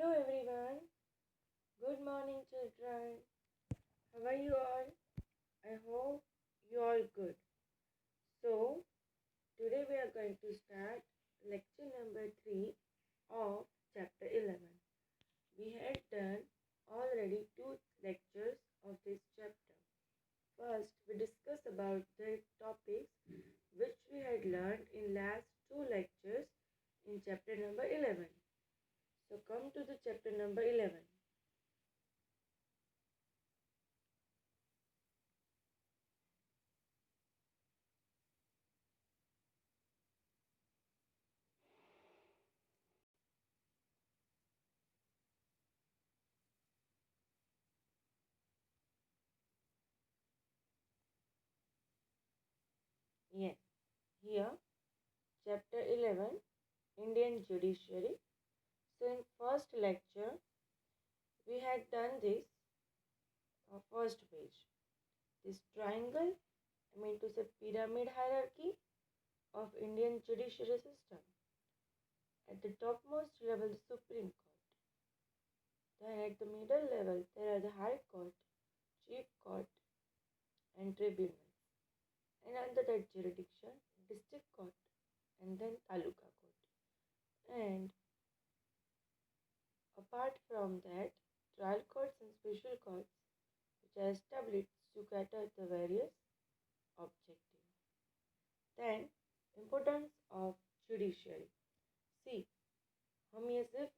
Hello everyone. Good morning children. How are you all? I hope you all good. So, today we are going to start lecture number 3 of chapter 11. We had done already two lectures of this chapter. First, we discussed about the topics which we had learned in last two lectures in chapter number 11. So, come to the chapter number 11. Yes, here chapter 11 Indian Judiciary. So in first lecture we had done this first page. This triangle, I mean to say pyramid hierarchy of Indian judiciary system. At the topmost level the Supreme Court. Then at the middle level there are the High Court, Chief Court and Tribunals. And under that jurisdiction District Court and then Taluka Court. And apart from that, trial courts and special courts which are established to cater the various objectives. Then, importance of judiciary. See, हम ये सिर्फ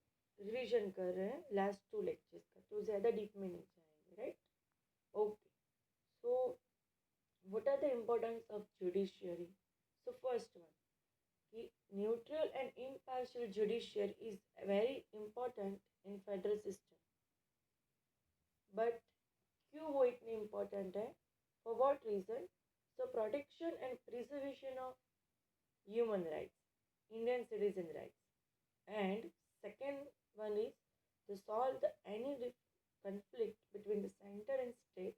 revision कर रहे हैं last to lectures का, तो ज़्यादा deep में नहीं जाएंगे, right? Okay, so what are the importance of judiciary? So first one, कि neutral and impartial judiciary is very important in federal system. But क्यों वो इतनी इम्पोर्टेंट है? For what reason? So protection and preservation of human rights, Indian citizen rights. And second one is to solve any conflict between the center and state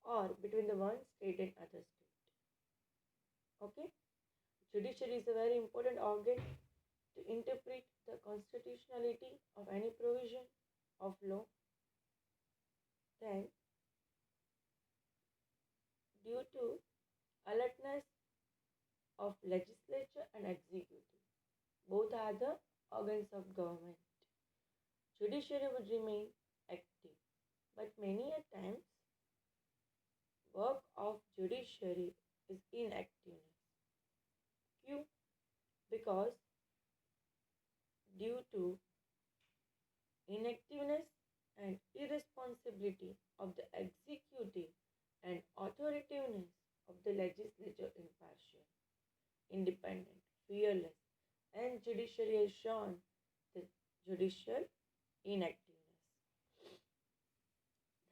or between the one state and other state. Okay? Judiciary is a very important organ to interpret the constitutionality of any provision of law. Then, due to alertness of legislature and executive, both are the organs of government, judiciary would remain active. But many a times, work of judiciary is inactiveness. Q, because due to inactiveness and irresponsibility of the executive and authoritativeness of the legislature impartial, independent, fearless, and judiciary has shown the judicial inactiveness.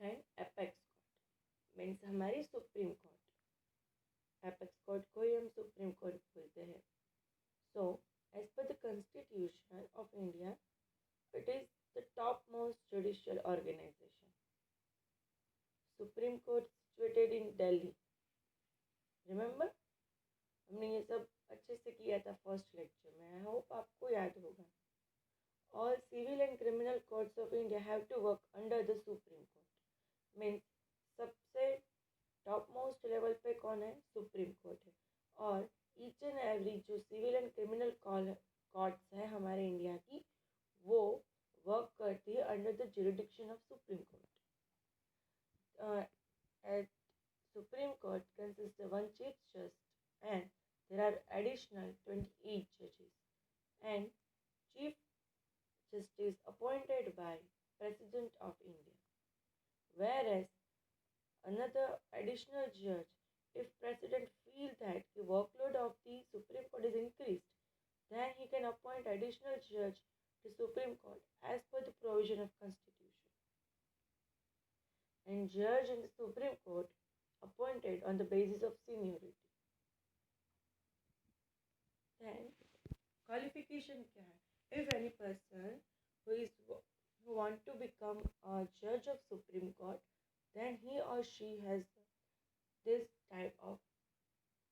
Then apex court means हमारी supreme court, apex court को ही हम supreme court बोलते हैं. So as per the constitution of India, it is the topmost judicial organization. Supreme Court situated in Delhi. Remember? हमने ये सब अच्छे से किया था फर्स्ट लेक्चर में. आई होप आपको याद होगा. All civil and criminal courts of India have to work under the Supreme Court. Means सबसे टॉप मोस्ट लेवल पे कौन है? सुप्रीम कोर्ट है. और ईच एंड एवरी जो सिविल एंड क्रिमिनल कोर्ट्स है हमारे इंडिया की, वो वर्क करती है under the jurisdiction of supreme court. At Supreme Court consists of one chief justice and there are additional 28 judges and chief justice appointed by President of India. Whereas another additional judge, if President feels that the workload of the Supreme Court is increased, then he can appoint additional judge to Supreme Court as per the provision of Constitution. And judge in the Supreme Court appointed on the basis of seniority. Then qualification क्या है? If any person who want to become a judge of Supreme Court, then he or she has this type of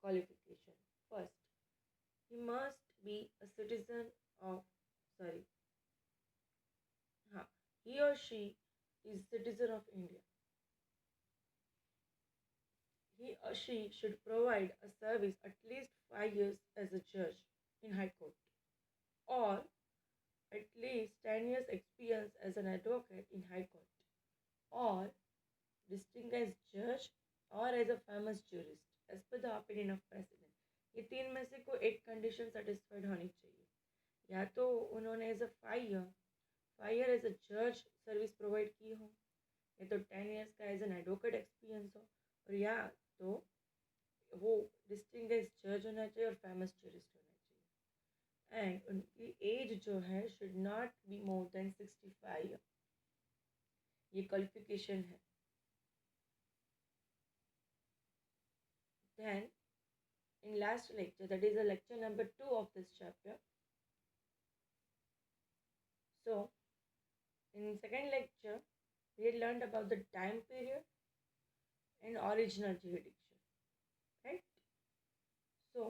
qualification. First, he must be a citizen of he or she is citizen of India, he or she should provide a service at least 5 years as a judge in High Court, or at least 10 years experience as an advocate in High Court, or distinguished judge, और as a famous jurist as पर the opinion of president. ये तीन में से कोई एक condition satisfied होनी चाहिए। या तो उन्होंने as a 5 year as a जज सर्विस प्रोवाइड की हो, या तो 10 ईयर्स का एज एन एडवोकेट एक्सपीरियंस हो, और या तो वो डिस्टिंग्विश्ड जज होना चाहिए और फेमस जूरिस्ट होना चाहिए। एंड उनकी एज जो है should not be more than 65। ये क्वालिफिकेशन है। Then, in last lecture, that is the lecture number 2 of this chapter. So, in second lecture, we had learned about the time period and original jurisdiction, right? So,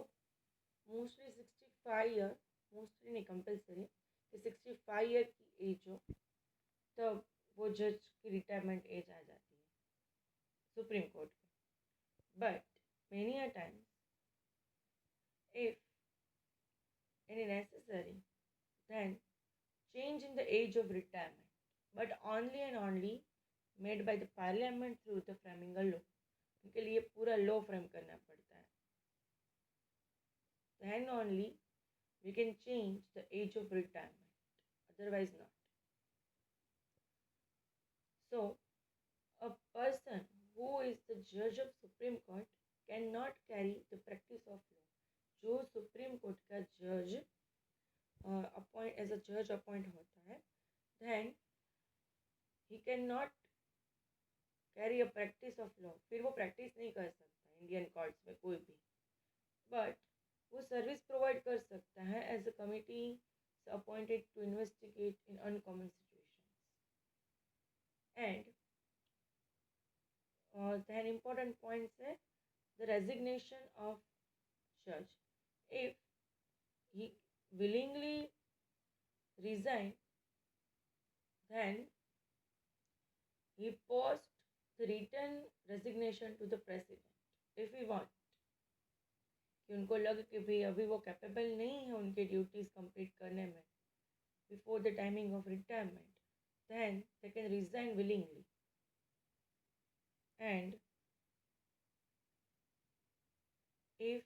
mostly 65 year, mostly नहीं compulsory, कि 65 year की as हो तब वो जज की retirement age आ जाती है सुप्रीम कोर्ट में। But many a times if any necessary, then change in the age of retirement, but only and only made by the parliament through the framing a law। उनके लिए पूरा law frame करना पड़ता है। Then only we can change the age of retirement, otherwise not। So a person who is the judge of Supreme Court cannot carry the practice of law। जो supreme court का जज appoint as a जज appoint होता है, then he cannot carry a practice of law. फिर वो practice नहीं कर सकता इंडियन कोर्ट्स में कोई भी, बट वो सर्विस प्रोवाइड कर सकता है as a committee appointed to investigate in uncommon situations. And then important points है the resignation of judge। if he willingly resign, then he post the written resignation to the president if he want, कि उनको लगे कि भाई अभी वो capable नहीं है उनके ड्यूटीज़ कंप्लीट करने में before the timing of retirement, then they can resign willingly। and if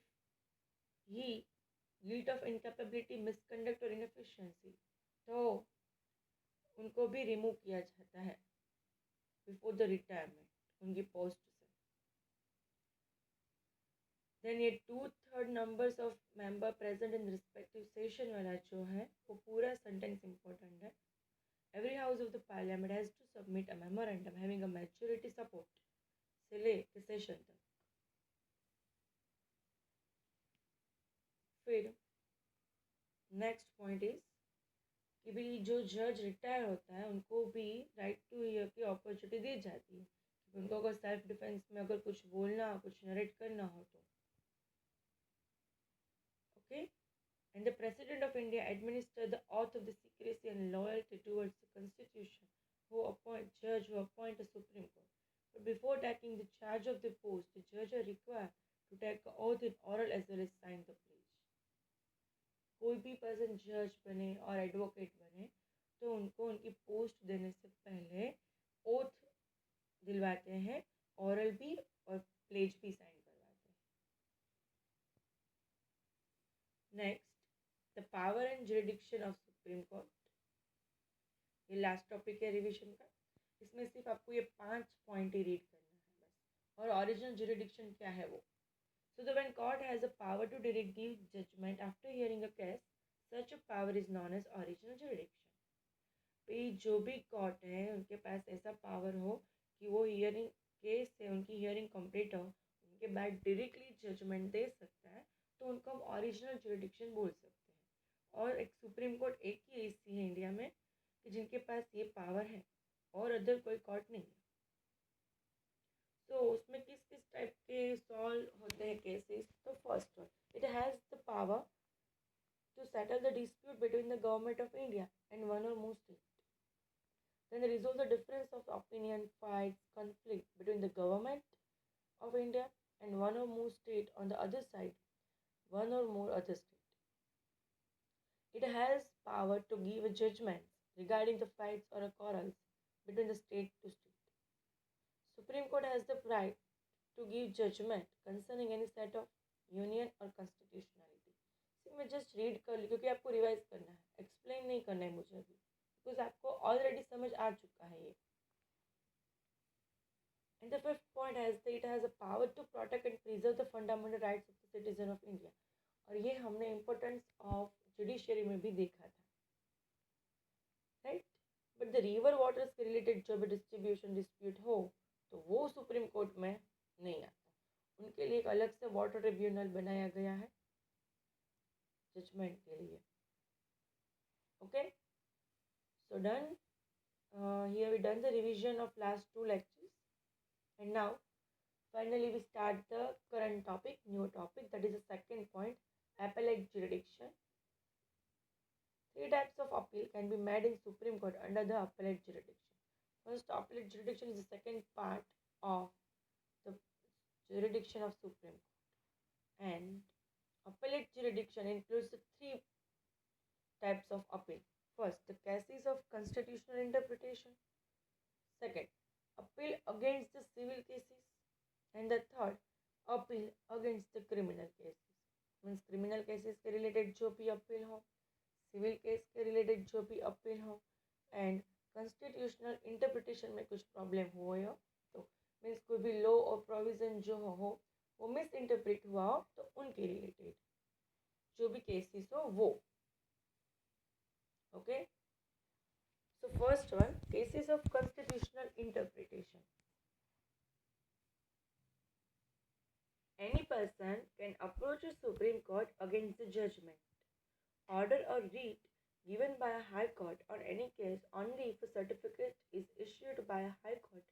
he guilt of incapability, misconduct और inefficiency, तो उनको भी रिमूव किया जाता है बिफोर द रिटायरमेंट उनकी पोस्ट से। देन ये 2/3 numbers of member present in respective session वाला जो है वो पूरा सेंटेंस इंपॉर्टेंट है। Every house of the parliament has to submit a memorandum having a maturity support से ले के सेशन तक। फिर नेक्स्ट पॉइंट इज कि भी जो जज रिटायर होता है उनको भी राइट टू हियर की अपॉर्चुनिटी दी जाती है। उनको अगर सेल्फ डिफेंस में अगर कुछ बोलना कुछ नरेट करना हो तो okay. And the president of India administer the auth of the secrecy and loyalty towards the constitution who appoint judge who appoint a supreme court, but before taking the charge of the post the judge are required to take an oath in oral as well as sign the pledge। कोई भी person जज बने और advocate बने तो उनको उनकी post देने से पहले ओथ दिलवाते हैं, ऑरल भी और प्लेज भी साइन करवाते हैं। Next the power and jurisdiction of supreme court. ये लास्ट टॉपिक है रिवीजन का। इसमें सिर्फ आपको ये 5 पॉइंट ही रीड करना है बस। और ओरिजिनल जुरिडिक्शन क्या है वो। So the when court has a power to direct the judgment after hearing a case, such a power is known as original jurisdiction। भाई जो भी कोर्ट है उनके पास ऐसा पावर हो कि वो हियरिंग केस से उनकी हियरिंग कंप्लीट हो उनके बाद डायरेक्टली जजमेंट दे सकता है तो उनको हम ओरिजिनल जुरिडिक्शन बोल सकते हैं। और एक सुप्रीम कोर्ट एक ही ऐसी है इंडिया में कि जिनके पास ये पावर है और अदर कोई कोर्ट नहीं है। तो उसमें किस किस टाइप के सॉल्व होते हैं केसेस। तो first one, it has the power to settle the dispute between the government of India and one or more state. then there is also difference of opinion, fights, conflict between the government of India and one or more state on the other side, one or more other state. It has power to give a judgment regarding the fights or a quarrels between the state to state. Supreme Court has the right to give judgment concerning any set of union or constitutionality. मैं just read कर ली क्योंकि आपको revise करना है, explain नहीं करना है मुझे अभी, बिकॉज आपको ऑलरेडी समझ आ चुका है ये. And the fifth point has that it has a power to protect and preserve the fundamental rights of the citizen of India. और ये हमने इम्पोर्टेंस ऑफ जुडिशियरी में भी देखा था, right. But the river waters के रिलेटेड जो भी डिस्ट्रीब्यूशन डिस्प्यूट हो तो वो सुप्रीम कोर्ट में नहीं आता. उनके लिए एक अलग से वाटर ट्रिब्यूनल बनाया गया है जजमेंट के लिए. Okay, so done. Here we done the revision of last two lectures, and now finally we start the current topic, new topic, that is the second point, appellate jurisdiction. Three types of appeal can be made in Supreme Court under the appellate jurisdiction. First, appellate jurisdiction is the second part of the jurisdiction of Supreme Court, and appellate jurisdiction includes the three types of appeal. First, the cases of constitutional interpretation. Second, appeal against the civil cases. And the third, appeal against the criminal cases. Means criminal cases के related जो भी appeal हो, civil case के related जो भी appeal हो, and constitutional interpretation में कुछ problem हुआ हो तो means कोई भी law और provision जो हो वो misinterpret हुआ हो तो उनके related जो भी cases हो वो. Okay, so first one, cases of constitutional interpretation. Any person can approach a Supreme Court against the judgment, order or writ given by a High Court on any case only if a certificate is issued by a High Court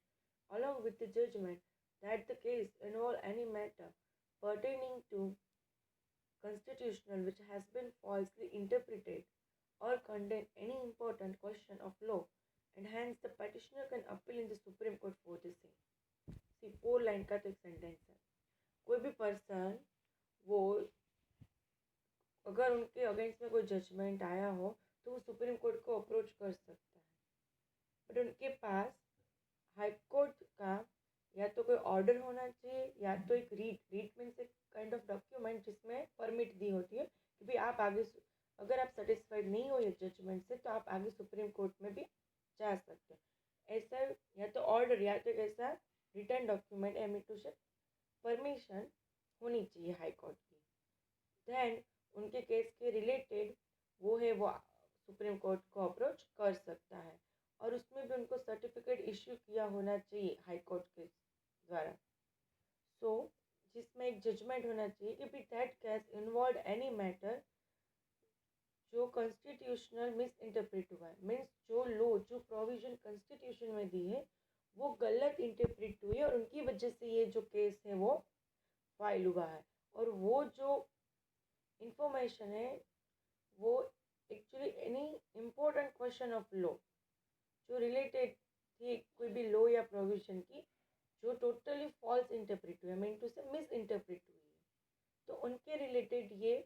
along with the judgment that the case involve any matter pertaining to constitutional which has been falsely interpreted or contain any important question of law, and hence the petitioner can appeal in the Supreme Court for the same. See, 4 line का तो एक sentence है. कोई भी person वो अगर उनके against में कोई जजमेंट आया हो तो वो सुप्रीम कोर्ट को अप्रोच कर सकता है, बट उनके पास हाई कोर्ट का या तो कोई ऑर्डर होना चाहिए या तो एक रीट मीन्स एक काइंड ऑफ डॉक्यूमेंट जिसमें परमिट दी होती है कि भाई आप आगे अगर आप सेटिस्फाइड नहीं हो ये जजमेंट से तो आप आगे सुप्रीम कोर्ट में भी जा सकते हो. ऐसा या तो ऑर्डर या तो एक ऐसा रिटर्न डॉक्यूमेंट एमिटू से परमिशन होनी चाहिए हाई कोर्ट की. देन उनके केस के रिलेटेड वो है वो सुप्रीम कोर्ट को अप्रोच कर सकता है, और उसमें भी उनको सर्टिफिकेट इश्यू किया होना चाहिए हाई कोर्ट के द्वारा. सो जिसमें एक जजमेंट होना चाहिए कि भी that case involve any matter जो कॉन्स्टिट्यूशनल मिस इंटरप्रेट हुआ है, मीन्स जो लॉ जो प्रोविजन कॉन्स्टिट्यूशन में दी है वो गलत इंटरप्रेट हुई है और उनकी वजह से ये जो केस है वो फाइल हुआ है. और वो जो इंफॉर्मेशन है वो actually any important question of law जो रिलेटेड थी कोई भी लॉ या प्रोविजन की जो टोटली फॉल्स इंटरप्रेट हुई है, मीन टू से मिस इंटरप्रेट हुई है, तो उनके रिलेटेड ये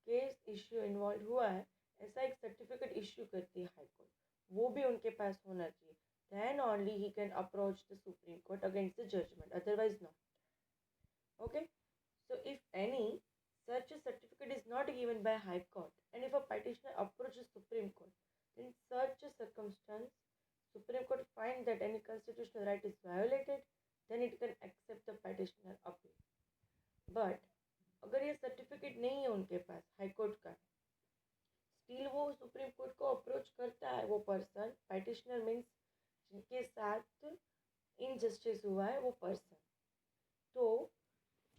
केस इश्यू इन्वॉल्व हुआ है, ऐसा एक सर्टिफिकेट इश्यू करती है हाई कोर्ट. वो भी उनके पास होना चाहिए. Then only he can approach the Supreme Court against the judgment, otherwise not. Okay, so if any such a certificate is not given by High Court and if a petitioner approaches Supreme Court, in such a circumstance Supreme Court find that any constitutional right is violated, then it can accept the petitioner appeal. But अगर ये certificate नहीं है उनके पास high court का, still वो supreme court को approach करता है वो पर्सन, पेटिशनर मीन्स जिनके साथ इनजस्टिस हुआ है वो पर्सन, तो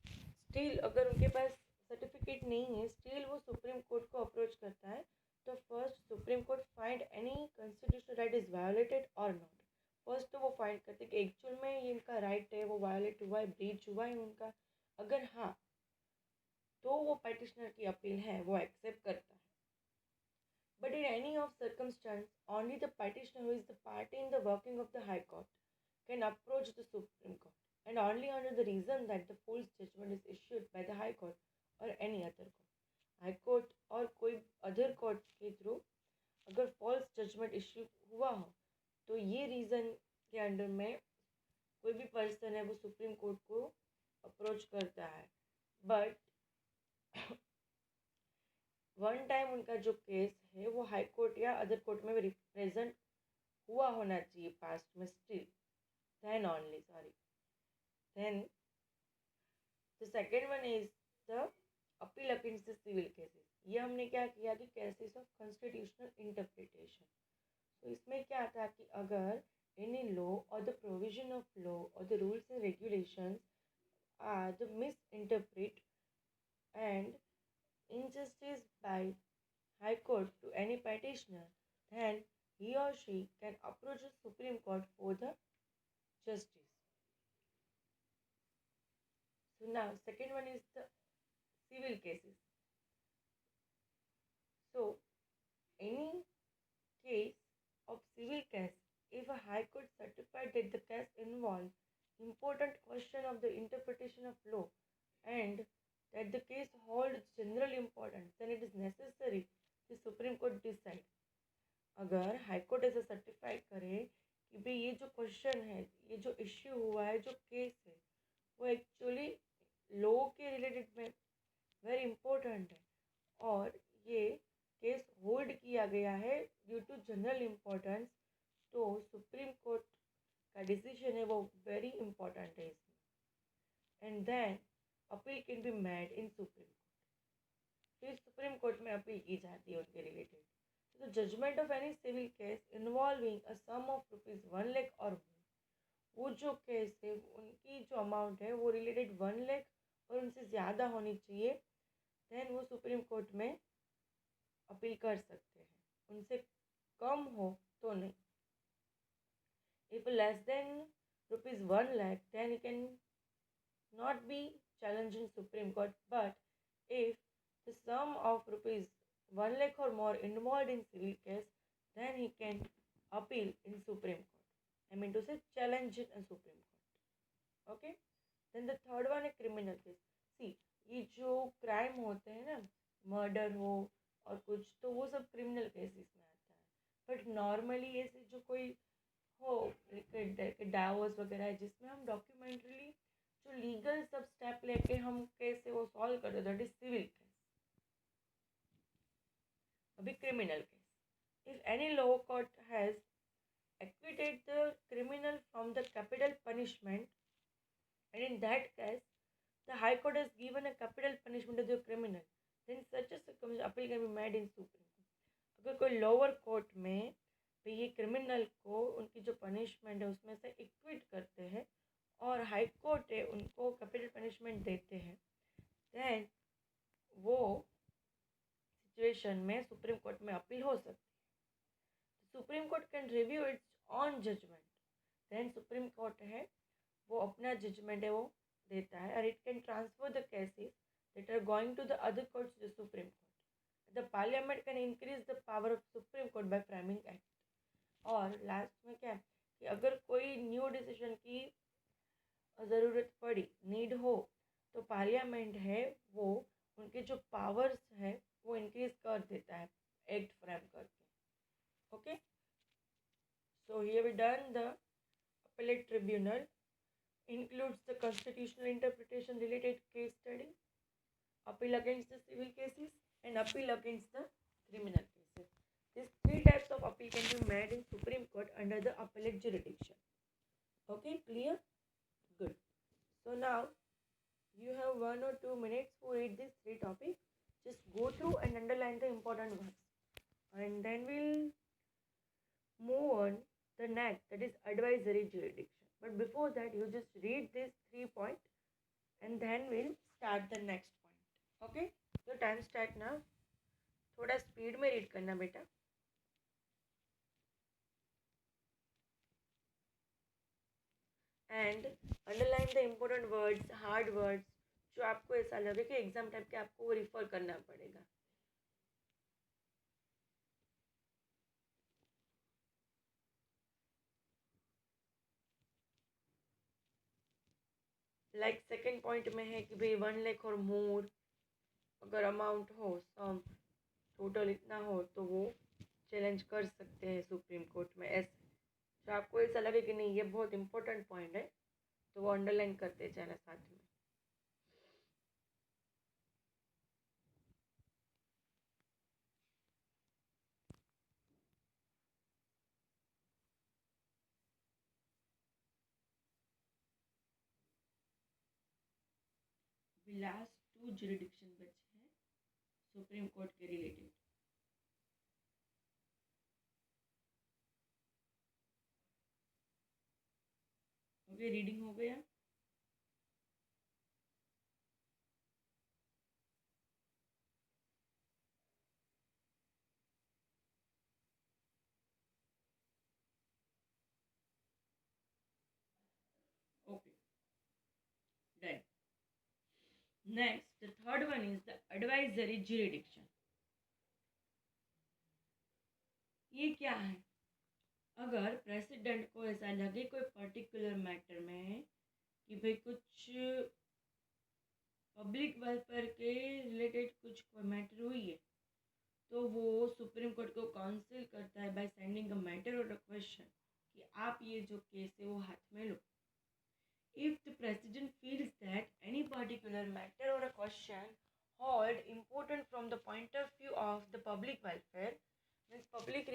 स्टिल अगर उनके पास सर्टिफिकेट नहीं है स्टिल वो सुप्रीम कोर्ट को अप्रोच करता है. तो first supreme court find any constitutional right is violated और नॉट. फर्स्ट तो वो फाइंड करते कि एक्चुअल में ये इनका राइट है वो वायोलेट हुआ है, ब्रीच हुआ है उनका. अगर हाँ तो वो पेटिशनर की अपील है वो एक्सेप्ट करता है. But in any of circumstance, only the petitioner who is the party in the working of the High Court can approach the Supreme Court, and only under the reason that the false judgment is issued by the High Court or any other court. High Court और कोई other court के through अगर false judgement issue हुआ हो तो ये reason के under में कोई भी पर्सन है वो सुप्रीम कोर्ट को अप्रोच करता है. बट वन टाइम उनका जो केस है वो हाई कोर्ट या अदर कोर्ट में रिप्रेजेंट हुआ होना चाहिए पास्ट में still then only then the second one is the appeal against the civil cases. ये हमने क्या किया कि केसेस ऑफ कॉन्स्टिट्यूशनल इंटरप्रिटेशन. तो इसमें क्या था कि अगर any law or the provision of law or the rules and regulations are the misinterpret and injustice by high court to any petitioner, then he or she can approach the Supreme Court for the justice. So now second one is the civil cases. So any case of civil case, if a high court certified that the case involved important question of the interpretation of law and that the case holds general importance, then it is necessary the Supreme Court decide. अगर high court ऐसा certify करे कि भाई ये जो question है, ये जो इश्यू हुआ है, जो केस है, वो एक्चुअली लॉ के रिलेटेड में वेरी इम्पोर्टेंट है और ये केस होल्ड किया गया है ड्यू टू जनरल इम्पोर्टेंस, तो सुप्रीम कोर्ट का डिसीजन है वो वेरी इम्पोर्टेंट है इसमें. And then appeal can be made in supreme court. फिर सुप्रीम कोर्ट में अपील की जाती है उनके रिलेटेड. तो judgement of any civil case involving a sum of ₹1 lakh और more, वो जो केस है उनकी जो अमाउंट है वो रिलेटेड 1 लाख और उनसे ज़्यादा होनी चाहिए, देन वो सुप्रीम कोर्ट में अपील कर सकते हैं. उनसे कम हो तो नहीं. If less than ₹1 lakh, then he can not be challenged in Supreme Court. But if the sum of ₹1 lakh or more involved in civil case, then he can appeal in Supreme Court. I mean to say challenge in a Supreme Court. Okay. Then the third one is criminal case. See, ये जो crime होते हैं ना, murder हो और कुछ, तो वो सब क्रिमिनल केसेस में आता है. बट नॉर्मली ऐसे जो कोई हो डाइवोर्स वगैरह है जिसमें हम डॉक्यूमेंट्रली जो लीगल सब स्टेप लेके हम कैसे वो सॉल्व करते, दैट इज सिविल केस. अभी criminal case, if any law court has acquitted the criminal from the capital punishment, and in that case the high court has given a capital punishment to the criminal, then such a circumstance appeal can be made in Supreme Court. अगर कोई lower court में तो ये criminal को उनकी जो punishment है उसमें से इक्विट करते हैं और हाई कोर्ट है उनको कैपिटल पनिशमेंट देते हैं, देन वो सिचुएशन में सुप्रीम कोर्ट में अपील हो सकती है. Supreme court can review its on judgment. Then supreme court है वो अपना जजमेंट है वो देता है और it can transfer the cases that are going to the other courts to the supreme court. The parliament can increase the power of supreme court by framing act. और last में क्या है कि अगर कोई न्यू डिसीजन की ज़रूरत पड़ी, नीड हो, तो पार्लियामेंट है वो उनके जो पावर्स है वो इंक्रीज कर देता है एक्ट फ्रेम करके. Okay, so here we done the appellate tribunal includes the constitutional interpretation related case study, appeal against the civil cases, and appeal against the criminal cases. These three types of appeal can be made in Supreme Court under the appellate jurisdiction. Okay, clear? Good. So now you have 1 or 2 minutes to read these three topics. Just go through and underline the important ones, and then we'll move on the next, that is advisory jurisdiction. But before that, you just read these 3 points and then we'll start the next point. Okay, your time start now. थोड़ा speed में read करना बेटा. And underline the important words, hard words जो आपको ऐसा लगे कि exam type के आपको वो रिफर करना पड़ेगा. लाइक सेकेंड पॉइंट में है कि भाई 1 लाख और मोर अगर अमाउंट हो, सम टोटल इतना हो, तो वो चैलेंज कर सकते हैं सुप्रीम कोर्ट में ऐसे। तो आपको ऐसा लगे कि नहीं ये बहुत इंपॉर्टेंट पॉइंट है, तो वो अंडरलाइन करते जाना साथ में। लास्ट 2 जुरिडिक्शन बचे हैं सुप्रीम कोर्ट के रिलेटेड। ओके, रीडिंग हो गया। Okay, done. Next, the third one is the advisory jurisdiction. ये क्या है? अगर प्रेसिडेंट को ऐसा लगे कोई पर्टिकुलर मैटर में कि भाई कुछ पब्लिक वेलफेयर के रिलेटेड कुछ कोई मैटर हुई है, तो वो सुप्रीम कोर्ट को काउंसिल करता है बाय सेंडिंग अ मैटर और अ क्वेश्चन कि आप ये जो केस है वो हाथ में लो। If the president feels that any particular matter or a question hold important from the point of view of the public welfare, means public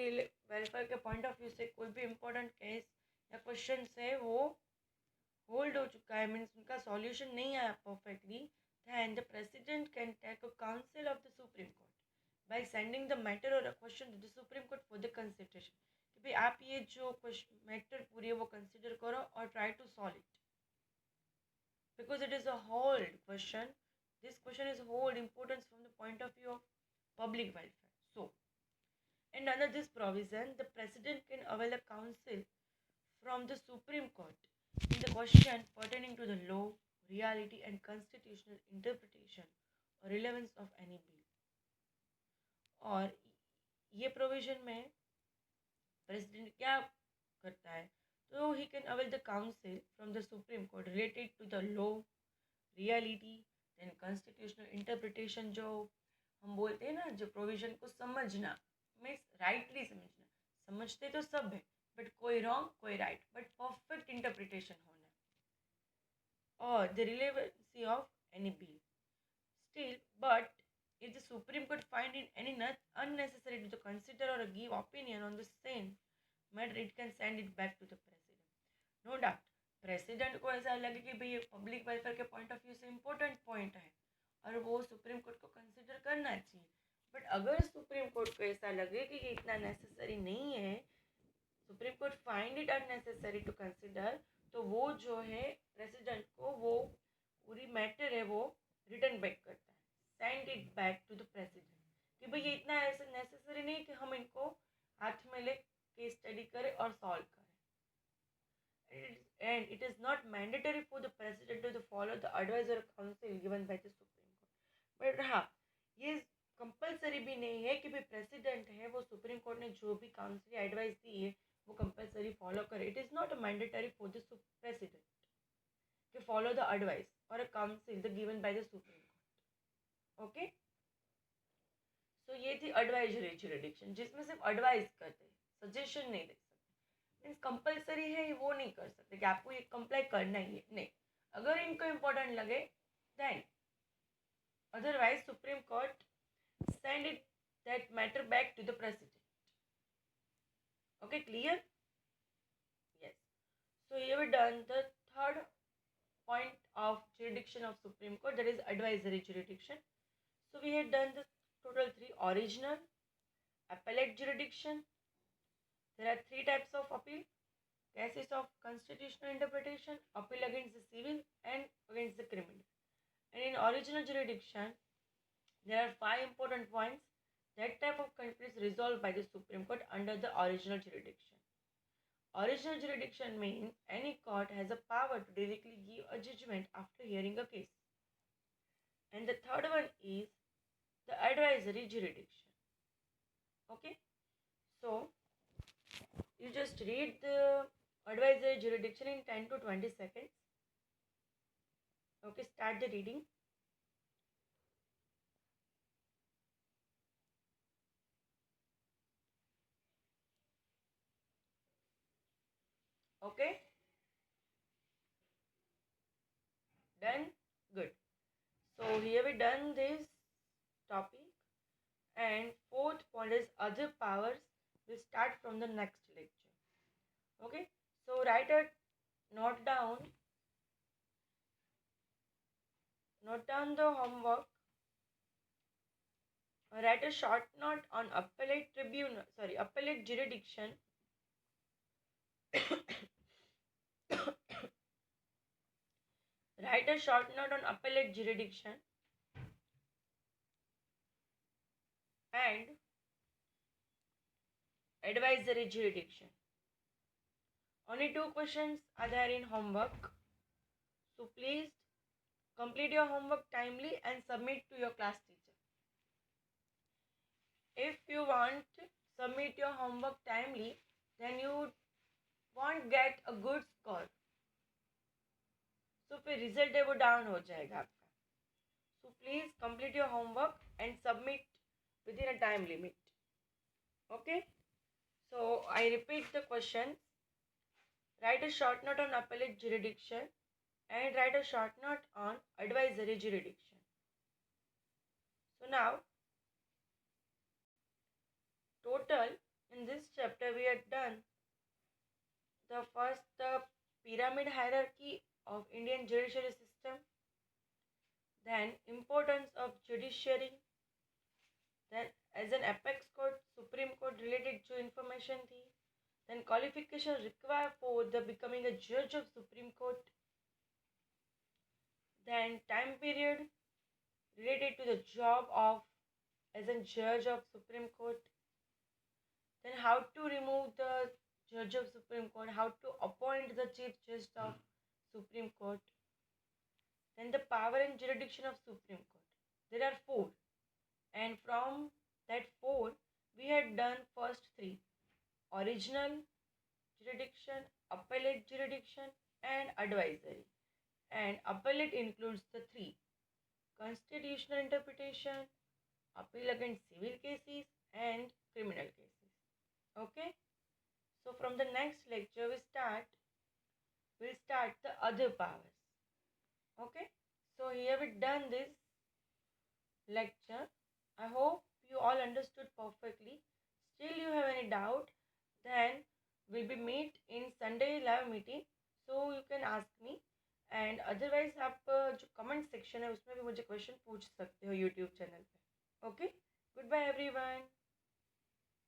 welfare के point of view से कोई भी important case या question से वो hold हो चुका है, means उनका solution नहीं आया perfectly, then the president can take a counsel of the Supreme Court by sending the matter or a question to the Supreme Court for the consideration. कि भाई आप ये जो मैटर पूरी है वो कंसिडर करो और try to solve it, because it is a whole question. This question is whole importance from the point of view of public welfare. So, and under this provision, the president can avail a counsel from the Supreme Court in the question pertaining to the law, reality, and constitutional interpretation or relevance of any bill. और ये provision में president क्या करता है? तो he can avail the council from the supreme court related to the law, reality, then constitutional interpretation, जो हम बोलते हैं ना, जो प्रोविजन को समझना, मीन्स राइटली समझना। समझते तो सब है, बट कोई रॉन्ग कोई राइट, बट परफेक्ट इंटरप्रिटेशन होना, और the relevancy of any bill still, but if the Supreme Court find it any not unnecessary to consider or give opinion on the same matter, it can send it back to the president. No doubt, president को ऐसा लगे कि भाई ये public welfare के point of view से important point है और वो सुप्रीम कोर्ट को कंसिडर करना चाहिए, बट अगर सुप्रीम कोर्ट को ऐसा लगे कि ये इतना नेसेसरी नहीं है, supreme court find it unnecessary to consider, तो वो जो है प्रेसिडेंट को वो पूरी मैटर है वो रिटर्न बैक करता है, send it back to the president, कि भाई ये इतना ऐसा नेसेसरी नहीं कि हम इनको हाथ में ले केस स्टडी करें और सॉल्व करें, and it is not mandatory for the president to follow the advice or counsel given by the Supreme Court. But हाँ, ये कंपलसरी भी नहीं है कि भाई प्रेसिडेंट है वो सुप्रीम कोर्ट ने जो भी काउंसिल एडवाइस दी है वो कंपलसरी फॉलो करे। It is not mandatory for the president कि follow the advice or a council the given by the supreme Court. Okay, so ये थी एडवाइजरी जुरिडिक्शन, जिसमें सिर्फ एडवाइस करते हैं, सजेशन नहीं दे सकते। मीन्स कंपलसरी है वो नहीं कर सकते कि आपको ये कंप्लाई करना ही है, नहीं। अगर इनको इम्पोर्टेंट लगे then, otherwise Supreme Court send it that matter back to the president. Okay, clear? Yes. So you have done the third point of jurisdiction of Supreme Court, that is advisory jurisdiction. So we had done the total 3: original, appellate jurisdiction. There are 3 types of appeal: cases of constitutional interpretation, appeal against the civil and against the criminal. And in original jurisdiction, there are 5 important points. That type of conflict is resolved by the Supreme Court under the original jurisdiction. Original jurisdiction means any court has a power to directly give a judgment after hearing a case. And the third one is the advisory jurisdiction. Okay, so you just read the advisory jurisdiction in 10 to 20 seconds. Okay, start the reading. Okay, done? Good. So here we done this topic, and fourth point is other powers. We'll start from the next lecture. Okay, so note down, note down the homework. Write a short note on appellate tribunal, sorry, appellate jurisdiction. Write a short note on appellate jurisdiction and advisory jurisdiction. Only two questions are there in homework. So please complete your homework timely and submit to your class teacher. If you want to submit your homework timely, then you won't get a good score. So फिर result है वो down हो जाएगा आपका. So please complete your homework and submit within a time limit. Okay? So I repeat the question. Write a short note on appellate jurisdiction and write a short note on advisory jurisdiction. So now, total in this chapter we had done the first, the pyramid hierarchy of Indian judiciary system, then importance of judiciary, then as an apex court, Supreme Court related to information thing, then qualification required for the becoming a judge of Supreme Court, then time period related to the job of as a judge of Supreme Court, then how to remove the judge of Supreme Court, how to appoint the chief justice of Supreme Court, then the power and jurisdiction of Supreme Court. There are four, and from that four, we had done first three: original jurisdiction, appellate jurisdiction, and advisory. And appellate includes the three: constitutional interpretation, appeal against civil cases, and criminal cases. Okay? So from the next lecture we'll start the other powers. Okay? So here we done this lecture. I hope you all understood perfectly. Still you have any doubt, then we'll be meet in Sunday live meeting. So you can ask me, and otherwise आप जो comment section है उसमें भी मुझे question पूछ सकते हो YouTube channel पे. Okay? Goodbye everyone.